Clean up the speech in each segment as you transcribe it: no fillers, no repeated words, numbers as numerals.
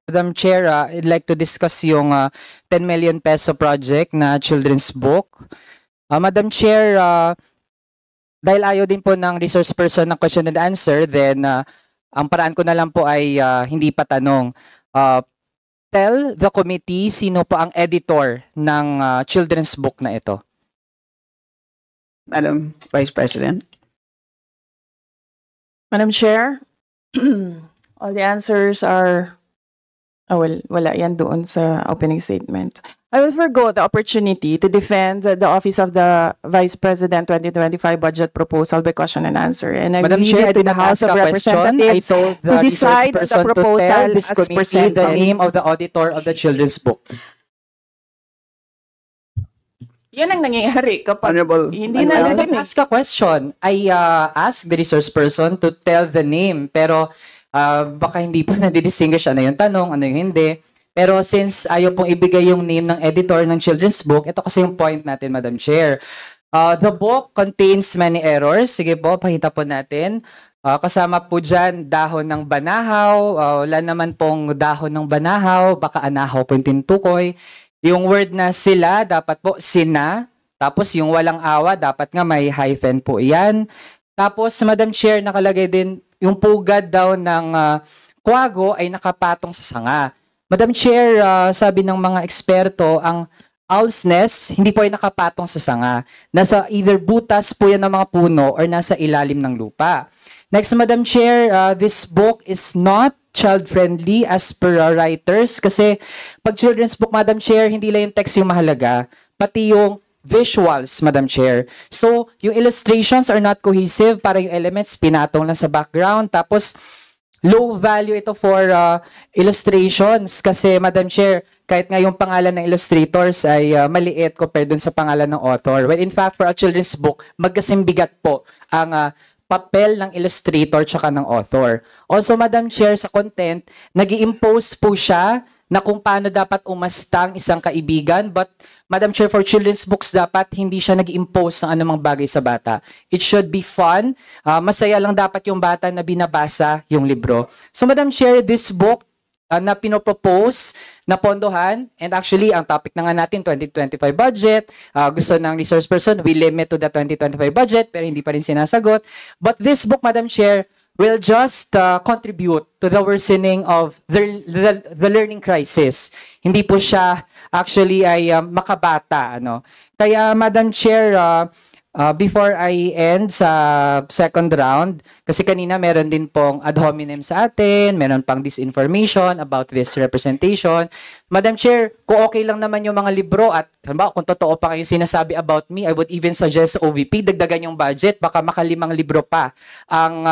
Madam Chair, I'd like to discuss yung 10 million peso project na children's book. Madam Chair, dahil ayaw din po ng resource person ng question and answer, then ang paraan ko na lang po ay hindi pa tanong. Tell the committee sino po ang editor ng children's book na ito. Madam Vice President. Madam Chair, all the answers are, wala yan doon sa opening statement. I will forgo the opportunity to defend the Office of the Vice President 2025 budget proposal by question and answer. And I will leave it to the House of Representatives to decide the proposal as presented. The name of the auditor of the children's book. Yan ang nangyayari kapag Honorable. hindi I na didn't ask a question. I asked the resource person to tell the name, pero baka hindi pa na-distinguish ano yung tanong, ano yung hindi. Pero since ayaw pong ibigay yung name ng editor ng children's book, ito kasi yung point natin, Madam Chair. The book contains many errors. Sige po, pakita po natin. Kasama po dyan dahon ng banahaw. Wala naman pong dahon ng banahaw. Baka anahaw po yung tinutukoy. Yung word na sila, dapat po sina. Tapos yung walang awa, dapat nga may hyphen po yan. Tapos, Madam Chair, nakalagay din yung pugad daw ng kwago ay nakapatong sa sanga. Madam Chair, sabi ng mga eksperto, ang owl's nest hindi po ay nakapatong sa sanga. Nasa either butas po yan ng mga puno or nasa ilalim ng lupa. Next, Madam Chair, this book is not child-friendly as per writers kasi pag children's book, Madam Chair, hindi lang yung text yung mahalaga, pati yung visuals, Madam Chair. So, yung illustrations are not cohesive, para yung elements pinatong lang sa background. Tapos, low value ito for illustrations kasi, Madam Chair, kahit nga yung pangalan ng illustrators ay maliit compared dun sa pangalan ng author. When in fact, for a children's book, magkasimbigat po ang papel ng illustrator tsaka ng author. Also, Madam Chair, sa content, nag-i-impose po siya na kung paano dapat umastang isang kaibigan, but Madam Chair, for children's books, dapat hindi siya nag-impose ng anumang bagay sa bata. It should be fun. Masaya lang dapat yung bata na binabasa yung libro. So, Madam Chair, this book na pinopropose na pondohan, and actually, ang topic na nga natin, 2025 budget, gusto ng resource person, we limit to the 2025 budget, pero hindi pa rin sinasagot. But this book, Madam Chair, will just contribute to the worsening of the learning crisis. Hindi po siya actually ay makabata. Kaya, Madam Chair, before I end sa second round, kasi kanina meron din pong ad hominem sa atin, meron pang disinformation about this representation. Madam Chair, kung okay lang naman yung mga libro at halimbawa, kung totoo pa kayong sinasabi about me, I would even suggest sa OVP, dagdagan yung budget, baka makalimang libro pa ang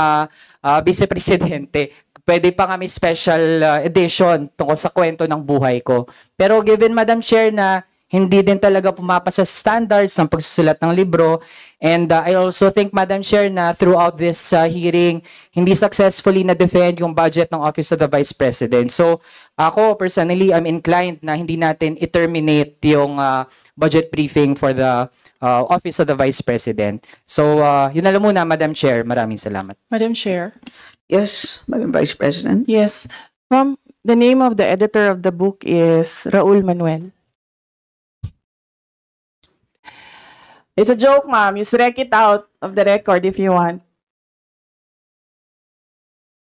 Vice Presidente. Pwede pa nga may special edition tungkol sa kwento ng buhay ko. Pero given, Madam Chair, na hindi din talaga pumapasa sa standards ng pagsusulat ng libro. And I also think, Madam Chair, na throughout this hearing, hindi successfully na-defend yung budget ng Office of the Vice President. So ako, personally, I'm inclined na hindi natin i-terminate yung budget briefing for the Office of the Vice President. So yun na lang muna, Madam Chair. Maraming salamat. Madam Chair. Yes, Madam Vice President. Yes. The name of the editor of the book is Raul Manuel. It's a joke, ma'am. You strike it out of the record if you want.